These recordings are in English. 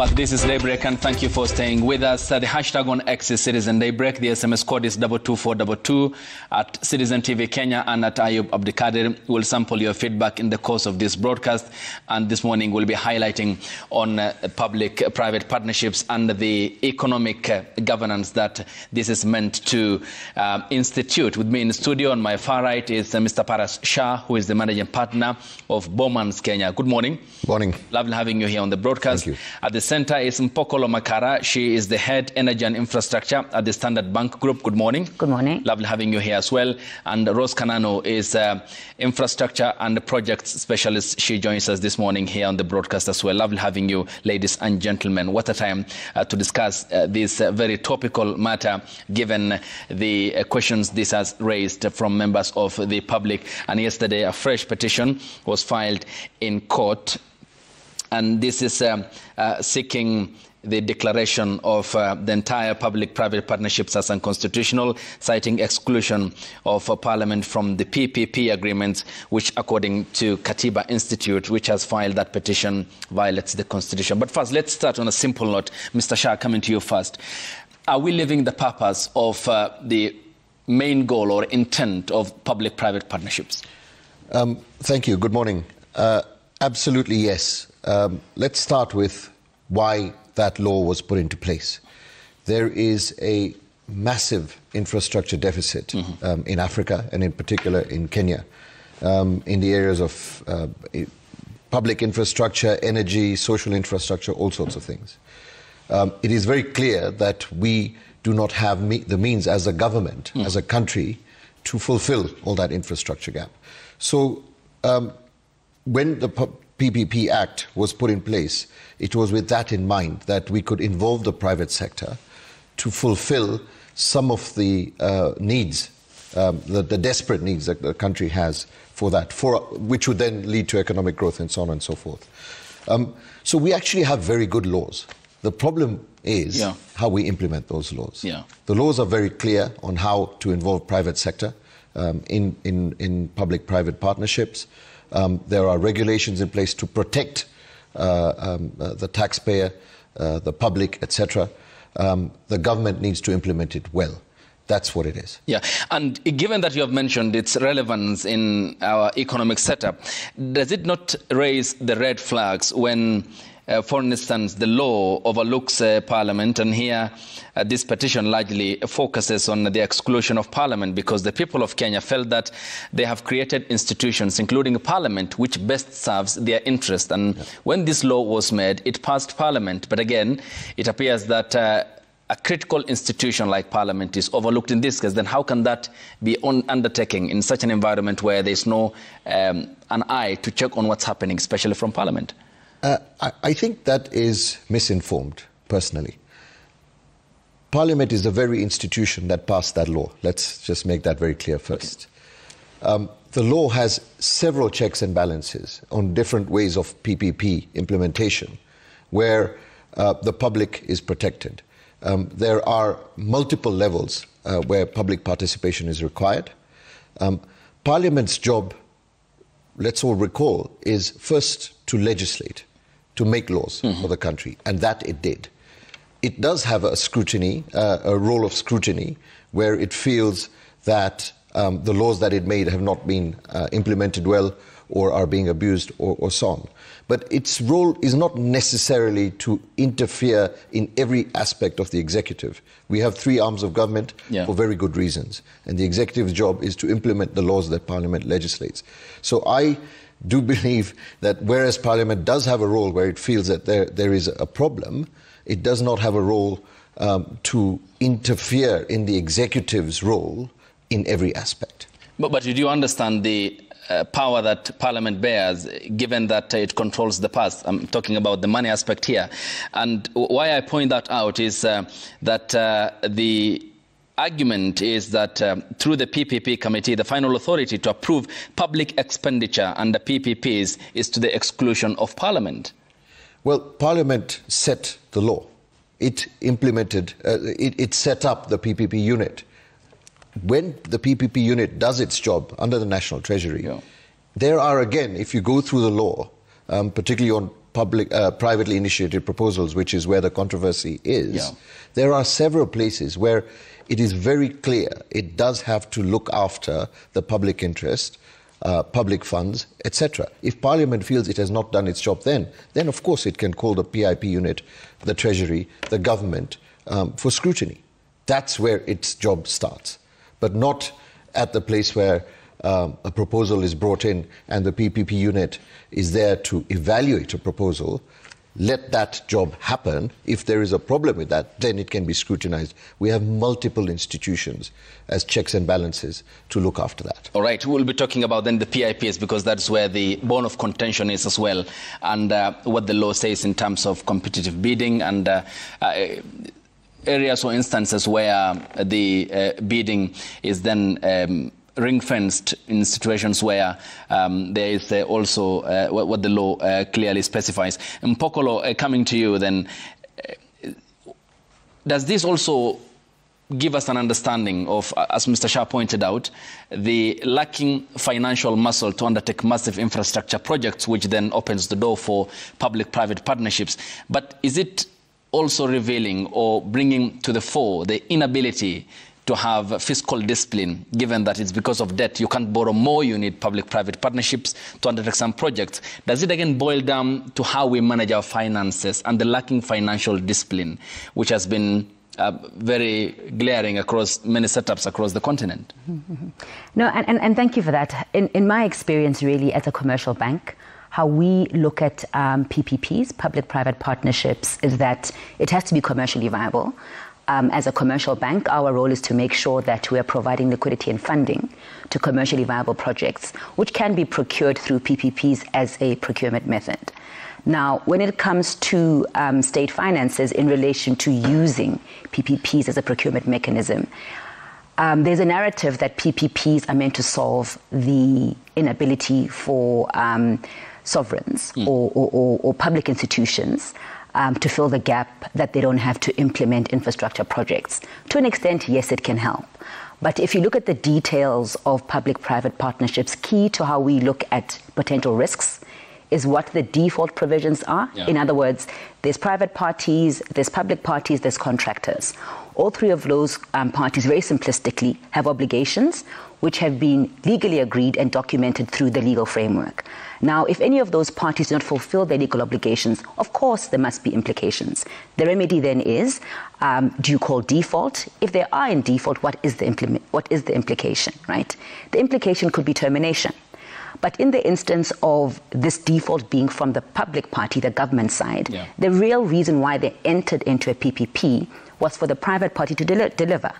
back. This is Daybreak, and thank you for staying with us. The hashtag on X is Citizen Daybreak. The SMS code is 22422 at Citizen TV Kenya and at Ayub Abdikadir. We'll sample your feedback in the course of this broadcast, and this morning we'll be highlighting on public-private partnerships and the economic governance that this is meant to institute. With me in the studio on my far right is Mr. Paras Shah, who is the managing partner of Bowman's Kenya. Good morning. Morning. Lovely having you here on the broadcast. Thank you. At the center is Mpokolo Makara. She is the head energy and infrastructure at the Standard Bank Group. Good morning. Good morning. Lovely having you here as well. And Rose Kanano is infrastructure and projects specialist. She joins us this morning here on the broadcast as well. Lovely having you, ladies and gentlemen. What a time to discuss this very topical matter, given the questions this has raised from members of the public. And yesterday, a fresh petition was filed in court. And this is seeking the declaration of the entire public-private partnerships as unconstitutional, citing exclusion of Parliament from the PPP agreements, which, according to Katiba Institute, which has filed that petition, violates the Constitution. But first, let's start on a simple note. Mr. Shah, coming to you first. Are we living the purpose of the main goal or intent of public-private partnerships? Thank you. Good morning. Absolutely, yes. Let's start with why that law was put into place. There is a massive infrastructure deficit in Africa, and in particular in Kenya, in the areas of public infrastructure, energy, social infrastructure, all sorts of things. It is very clear that we do not have the means as a government, as a country, to fulfill all that infrastructure gap. So when the PPP Act was put in place, it was with that in mind, that we could involve the private sector to fulfill some of the needs, the desperate needs that the country has for that, which would then lead to economic growth and so on and so forth. So we actually have very good laws. The problem is how we implement those laws. The laws are very clear on how to involve private sector in public-private partnerships. There are regulations in place to protect the taxpayer, the public, etc. The government needs to implement it well. That's what it is. Yeah, and given that you have mentioned its relevance in our economic setup, does it not raise the red flags when, for instance, the law overlooks Parliament, and here this petition largely focuses on the exclusion of Parliament because the people of Kenya felt that they have created institutions, including Parliament, which best serves their interest. And when this law was made, it passed Parliament. But again, it appears that a critical institution like Parliament is overlooked in this case. Then how can that be undertaking in such an environment where there's no an eye to check on what's happening, especially from Parliament? I think that is misinformed, personally. Parliament is the very institution that passed that law. Let's just make that very clear first. Okay. The law has several checks and balances on different ways of PPP implementation, where the public is protected. There are multiple levels where public participation is required. Parliament's job, let's all recall, is first to legislate, to make laws for the country, and that it did. It does have a scrutiny, a role of scrutiny, where it feels that the laws that it made have not been implemented well or are being abused or so on. But its role is not necessarily to interfere in every aspect of the executive. We have three arms of government for very good reasons, and the executive's job is to implement the laws that Parliament legislates. So I do believe that whereas Parliament does have a role where it feels that there is a problem, it does not have a role to interfere in the executive's role in every aspect. But did you understand the power that Parliament bears, given that it controls the purse? I'm talking about the money aspect here. And why I point that out is that the argument is that through the PPP committee, the final authority to approve public expenditure under PPPs is to the exclusion of Parliament. Well, Parliament set the law. It implemented, it set up the PPP unit. When the PPP unit does its job under the National Treasury, there are, again, if you go through the law, particularly on privately initiated proposals, which is where the controversy is, there are several places where it is very clear it does have to look after the public interest, public funds, etc. If Parliament feels it has not done its job then of course it can call the PIP unit, the Treasury, the government for scrutiny. That's where its job starts, but not at the place where a proposal is brought in and the PPP unit is there to evaluate a proposal. Let that job happen. If there is a problem with that, then it can be scrutinized. We have multiple institutions as checks and balances to look after that. All right, we'll be talking about then the PIPs, because that's where the bone of contention is as well, and what the law says in terms of competitive bidding and areas or instances where the bidding is then ring-fenced in situations where there is also what the law clearly specifies. Mpokolo, coming to you then, does this also give us an understanding of, as Mr. Shah pointed out, the lacking financial muscle to undertake massive infrastructure projects, which then opens the door for public-private partnerships? But is it also revealing or bringing to the fore the inability to have fiscal discipline, given that it's because of debt, you can't borrow more, you need public-private partnerships to undertake some projects? Does it again boil down to how we manage our finances and the lacking financial discipline, which has been very glaring across many setups across the continent? No, and thank you for that. In my experience, really, as a commercial bank, how we look at PPPs, public-private partnerships, is that it has to be commercially viable. As a commercial bank, our role is to make sure that we are providing liquidity and funding to commercially viable projects, which can be procured through PPPs as a procurement method. Now, when it comes to state finances in relation to using PPPs as a procurement mechanism, there's a narrative that PPPs are meant to solve the inability for sovereigns or public institutions to fill the gap that they don't have to implement infrastructure projects. To an extent, yes, it can help. But if you look at the details of public-private partnerships, key to how we look at potential risks is what the default provisions are. Yeah. In other words, there's private parties, there's public parties, there's contractors. All three of those parties, very simplistically, have obligations which have been legally agreed and documented through the legal framework. Now, if any of those parties do not fulfill their legal obligations, of course there must be implications. The remedy then is, do you call default? If they are in default, what is the implication, right? The implication could be termination. But in the instance of this default being from the public party, the government side, the real reason why they entered into a PPP was for the private party to deliver.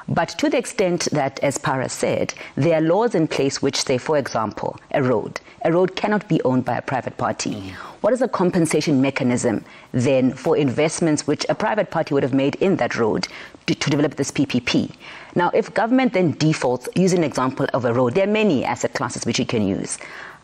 But to the extent that, as Para said, there are laws in place which say, for example, a road cannot be owned by a private party. What is a compensation mechanism then for investments which a private party would have made in that road to develop this PPP? Now, if government then defaults, use an example of a road, there are many asset classes which you can use.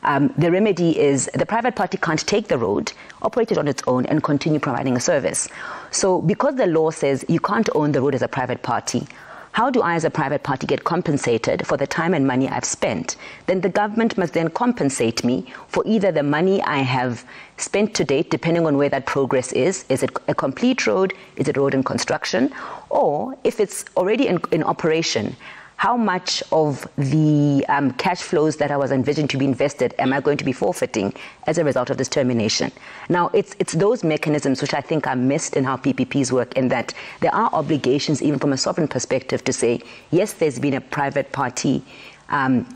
The remedy is the private party can't take the road, operate it on its own, and continue providing a service. So because the law says you can't own the road as a private party, how do I as a private party get compensated for the time and money I've spent? Then the government must then compensate me for either the money I have spent to date, depending on where that progress is. Is it a complete road? Is it road in construction? Or if it's already in operation, how much of the cash flows that I was envisioned to be invested am I going to be forfeiting as a result of this termination? Now, it's those mechanisms which I think are missed in how PPPs work, in that there are obligations, even from a sovereign perspective, to say, yes, there's been a private party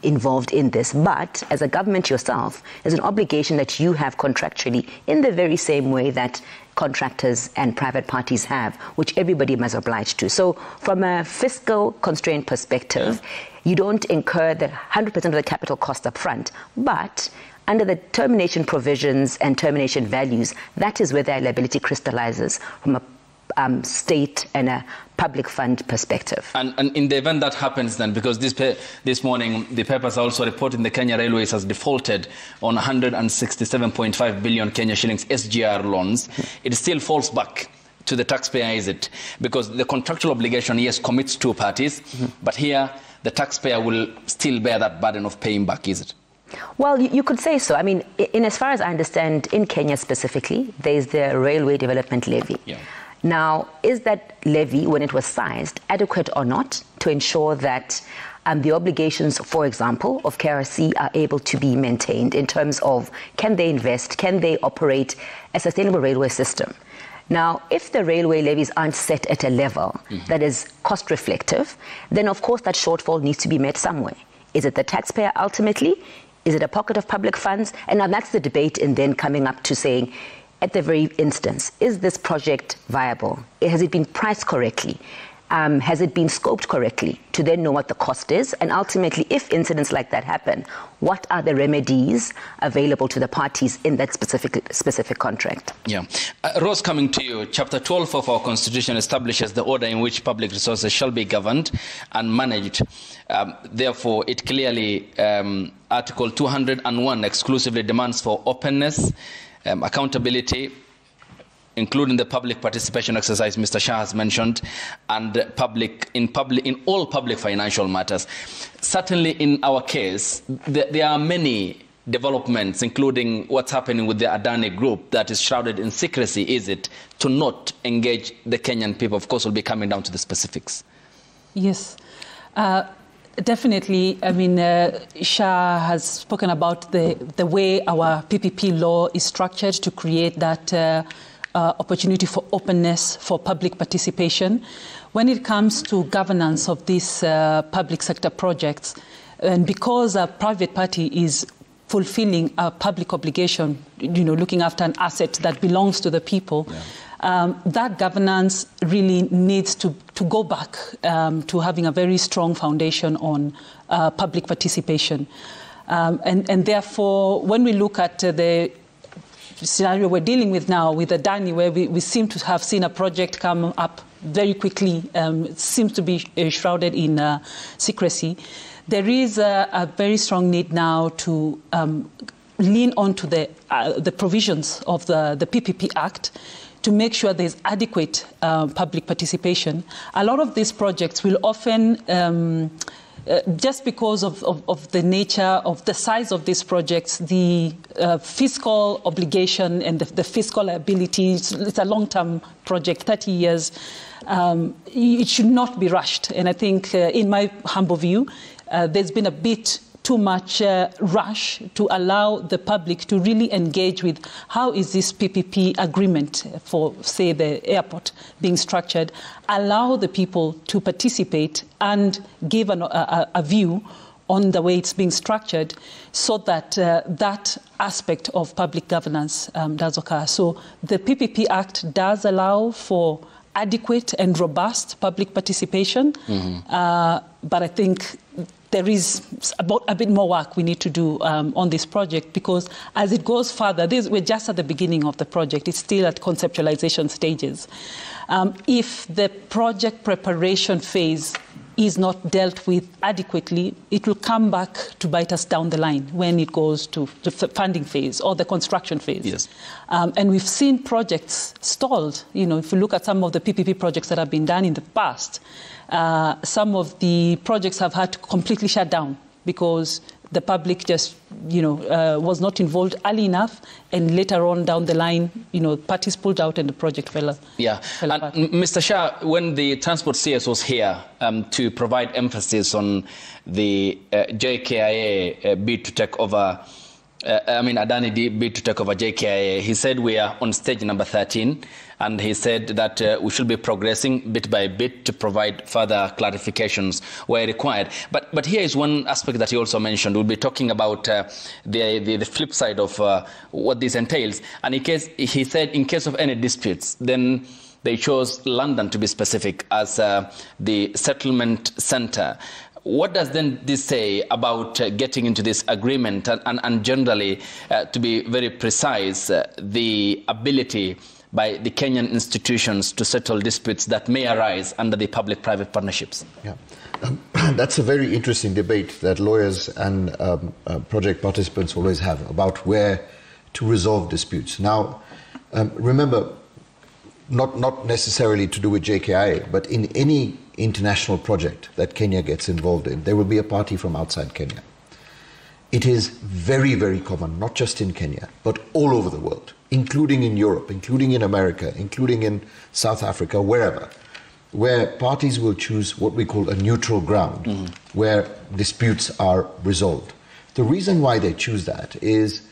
involved in this, but as a government yourself, there's an obligation that you have contractually in the very same way that contractors and private parties have, which everybody must oblige to. So from a fiscal constraint perspective, you don't incur the 100% of the capital cost up front, but under the termination provisions and termination values, that is where their liability crystallizes from a state and a public fund perspective. And in the event that happens then, because this morning the papers are also reporting the Kenya Railways has defaulted on 167.5 billion Kenya shillings SGR loans, it still falls back to the taxpayer, is it? Because the contractual obligation, yes, commits two parties, but here the taxpayer will still bear that burden of paying back, is it? Well, you could say so. I mean, in as far as I understand, in Kenya specifically, there's the Railway Development Levy. Yeah. Now, is that levy, when it was sized, adequate or not to ensure that the obligations, for example, of KRC are able to be maintained in terms of can they invest, can they operate a sustainable railway system? Now, if the railway levies aren't set at a level that is cost reflective, then of course that shortfall needs to be met somewhere. Is it the taxpayer ultimately? Is it a pocket of public funds? And now that's the debate, and then coming up to saying, at the very instance, is this project viable? Has it been priced correctly? Has it been scoped correctly to then know what the cost is? And ultimately, if incidents like that happen, what are the remedies available to the parties in that specific contract? Yeah. Rose, coming to you, Chapter 12 of our Constitution establishes the order in which public resources shall be governed and managed. Therefore, it clearly, Article 201 exclusively demands for openness, accountability, including the public participation exercise Mr. Shah has mentioned, and in all public financial matters. Certainly in our case, there are many developments, including what's happening with the Adani group, that is shrouded in secrecy. Is it to not engage the Kenyan people? Of course, we'll be coming down to the specifics. Yes. Definitely. I mean, Shah has spoken about the way our PPP law is structured to create that opportunity for openness, for public participation. When it comes to governance of these public sector projects, and because a private party is fulfilling a public obligation, looking after an asset that belongs to the people, that governance really needs to go back to having a very strong foundation on public participation. And therefore, when we look at the scenario we're dealing with now with Adani, where we seem to have seen a project come up very quickly, it seems to be shrouded in secrecy, there is a very strong need now to lean onto the provisions of the PPP Act to make sure there's adequate public participation. A lot of these projects will often just because of the nature of the size of these projects, the fiscal obligation and the fiscal liability, it's a long-term project, 30 years. It should not be rushed. And I think, in my humble view, there's been a bit too much rush to allow the public to really engage with how is this PPP agreement for, say, the airport being structured, allow the people to participate and give a view on the way it's being structured so that that aspect of public governance does occur. So the PPP Act does allow for adequate and robust public participation, but I think there is a bit more work we need to do on this project, because as it goes further, we're just at the beginning of the project. It's still at conceptualization stages. If the project preparation phase is not dealt with adequately, it will come back to bite us down the line when it goes to the funding phase or the construction phase. Yes. And we've seen projects stalled. If you look at some of the PPP projects that have been done in the past, some of the projects have had to completely shut down because the public just, was not involved early enough, and later on down the line, parties pulled out and the project fell apart. Mr. Shah, when the Transport CS was here to provide emphasis on the JKIA bid to take over, Adani bid to take over JKIA, he said we are on stage number 13, and he said that we should be progressing bit by bit to provide further clarifications where required. But here is one aspect that he also mentioned. We'll be talking about the flip side of what this entails. And he said in case of any disputes, then they chose London, to be specific, as the settlement center. What does then this say about getting into this agreement and generally, to be very precise, the ability by the Kenyan institutions to settle disputes that may arise under the public-private partnerships? Yeah, that's a very interesting debate that lawyers and project participants always have about where to resolve disputes. Now, remember, not necessarily to do with JKIA, but in any international project that Kenya gets involved in, there will be a party from outside Kenya. It is very, very common, not just in Kenya, but all over the world, including in Europe, including in America, including in South Africa, wherever, where parties will choose what we call a neutral ground, where disputes are resolved. The reason why they choose that is,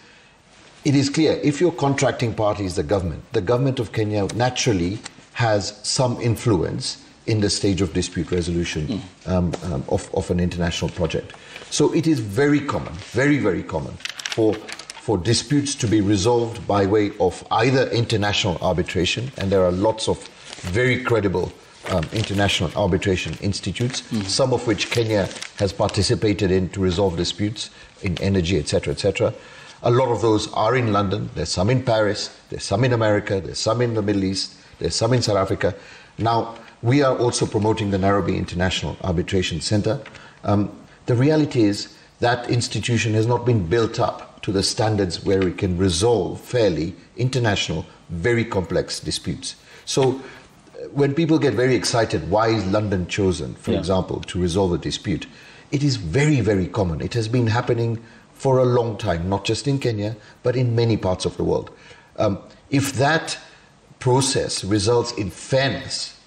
it is clear, if your contracting party is the government of Kenya naturally has some influence in the stage of dispute resolution of an international project. So it is very common, very, very common for disputes to be resolved by way of either international arbitration, and there are lots of very credible international arbitration institutes, some of which Kenya has participated in to resolve disputes in energy, etc., etc. A lot of those are in London. There's some in Paris. There's some in America. There's some in the Middle East. There's some in South Africa. Now, we are also promoting the Nairobi International Arbitration Center. The reality is that institution has not been built up to the standards where it can resolve fairly international, very complex disputes. So when people get very excited, why is London chosen, for example, to resolve a dispute? It is very, very common. It has been happening for a long time, not just in Kenya, but in many parts of the world. If that process results in fairness,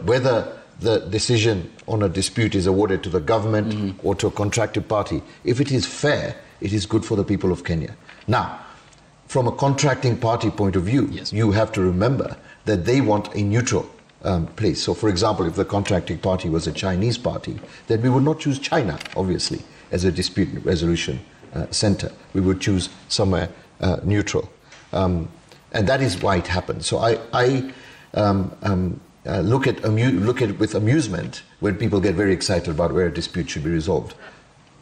whether the decision on a dispute is awarded to the government or to a contracted party, if it is fair, it is good for the people of Kenya. Now, from a contracting party point of view, you have to remember that they want a neutral place. So, for example, if the contracting party was a Chinese party, then we would not choose China, obviously, as a dispute resolution center. We would choose somewhere neutral. And that is why it happens. So I look at it with amusement when people get very excited about where a dispute should be resolved.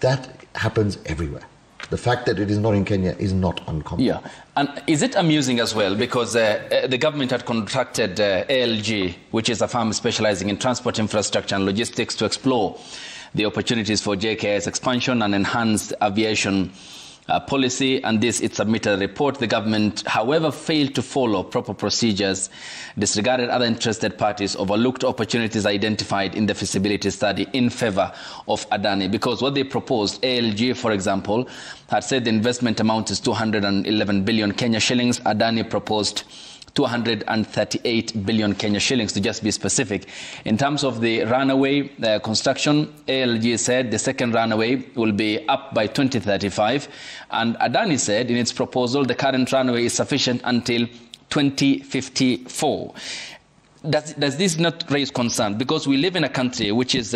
That happens everywhere. The fact that it is not in Kenya is not uncommon. Yeah, and is it amusing as well because the government had contracted ALG, which is a firm specializing in transport infrastructure and logistics, to explore the opportunities for JKI's expansion and enhanced aviation policy, and it submitted a report. The government, however, failed to follow proper procedures, disregarded other interested parties, overlooked opportunities identified in the feasibility study in favor of Adani. Because what they proposed, ALG, for example, had said the investment amount is 211 billion Kenya shillings. Adani proposed 238 billion Kenya shillings, to just be specific. In terms of the runaway construction, ALG said the second runaway will be up by 2035, and Adani said in its proposal the current runaway is sufficient until 2054. Does this not raise concern? Because we live in a country which is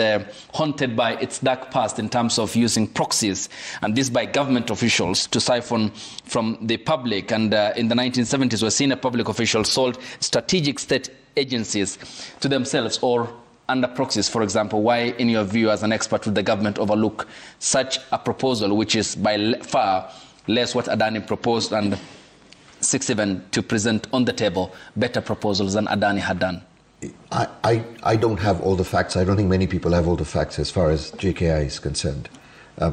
haunted by its dark past in terms of using proxies, and this by government officials to siphon from the public. And in the 1970s, we've seen a public official sold strategic state agencies to themselves or under proxies, for example. Why, in your view, as an expert, would the government overlook such a proposal, which is by far less what Adani proposed, and 67 to present on the table better proposals than Adani had done? I don't have all the facts. I don't think many people have all the facts as far as JKI is concerned.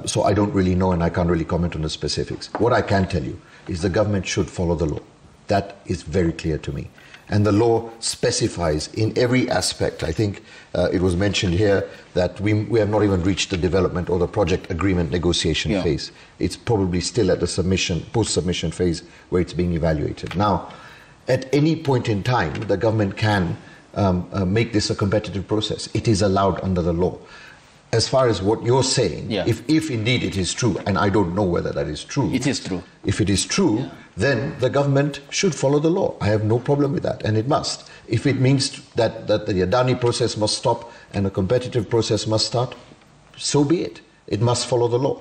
So I don't really know, and I can't really comment on the specifics. What I can tell you is the government should follow the law. That is very clear to me. And the law specifies in every aspect. I think it was mentioned here that we have not even reached the development or the project agreement negotiation phase. It's probably still at the post-submission phase where it's being evaluated. Now, at any point in time, the government can make this a competitive process. It is allowed under the law. As far as what you're saying, if indeed it is true, and I don't know whether that is true. It is true. If it is true, then the government should follow the law. I have no problem with that, and it must. If it means that the Adani process must stop and a competitive process must start, so be it. It must follow the law.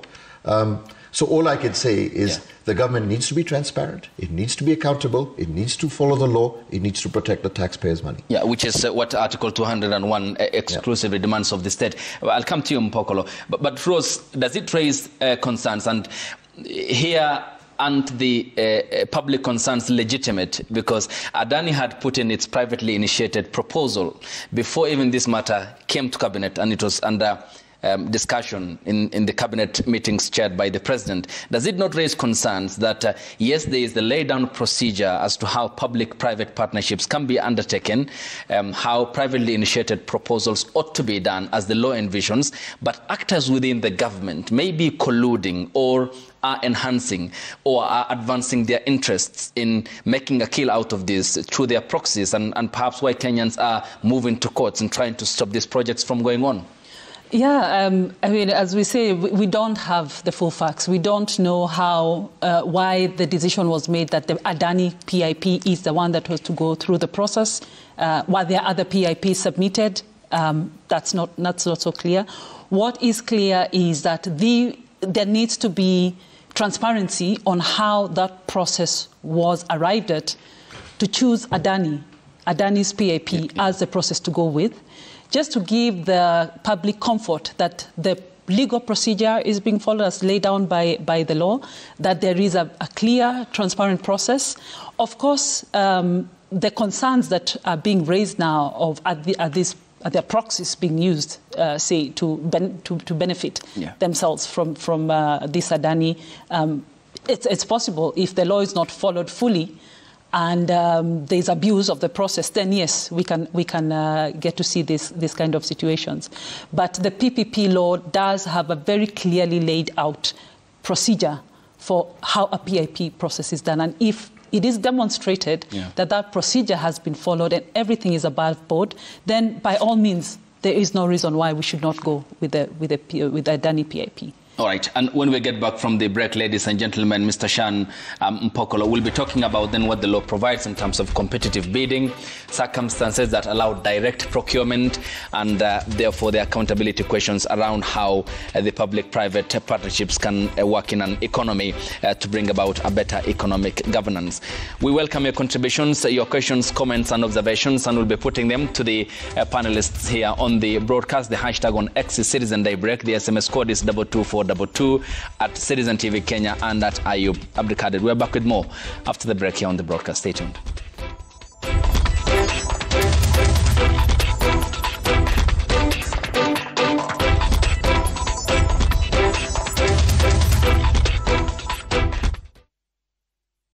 So all I can say is the government needs to be transparent, it needs to be accountable, it needs to follow the law, it needs to protect the taxpayers' money. Yeah, which is what Article 201 exclusively demands of the state. Well, I'll come to you, Mpokolo. But Rose, does it raise concerns? And here, aren't the public concerns legitimate? Because Adani had put in its privately initiated proposal before even this matter came to cabinet, and it was under discussion in the cabinet meetings chaired by the president, does it not raise concerns that, yes, there is the laid-down procedure as to how public-private partnerships can be undertaken, how privately initiated proposals ought to be done as the law envisions, but actors within the government may be colluding or are enhancing or are advancing their interests in making a kill out of this through their proxies, and perhaps why Kenyans are moving to courts and trying to stop these projects from going on? Yeah, I mean, as we say, we don't have the full facts. We don't know how, why the decision was made that the Adani PIP is the one that was to go through the process. While there are other PIPs submitted, that's not so clear. What is clear is that there needs to be transparency on how that process was arrived at to choose Adani's PIP as the process to go with, just to give the public comfort that the legal procedure is being followed as laid down by the law, that there is a clear, transparent process. Of course, the concerns that are being raised now of their proxies being used, say, to benefit themselves from this Adani. It's possible if the law is not followed fully and there's abuse of the process, then yes, we can get to see this kind of situations. But the PPP law does have a very clearly laid out procedure for how a PIP process is done, and if it is demonstrated that procedure has been followed and everything is above board, then by all means, there is no reason why we should not go with the Adani PIP. All right, and when we get back from the break, ladies and gentlemen, Mr. Shan Mpokolo will be talking about then what the law provides in terms of competitive bidding, circumstances that allow direct procurement, and therefore the accountability questions around how the public-private partnerships can work in an economy to bring about a better economic governance. We welcome your contributions, your questions, comments, and observations, and we'll be putting them to the panelists here on the broadcast. The hashtag on X is Citizen Daybreak. The SMS code is 22422 at Citizen TV Kenya and at Ayub Abdikadir. We're back with more after the break here on the broadcast. Stay tuned.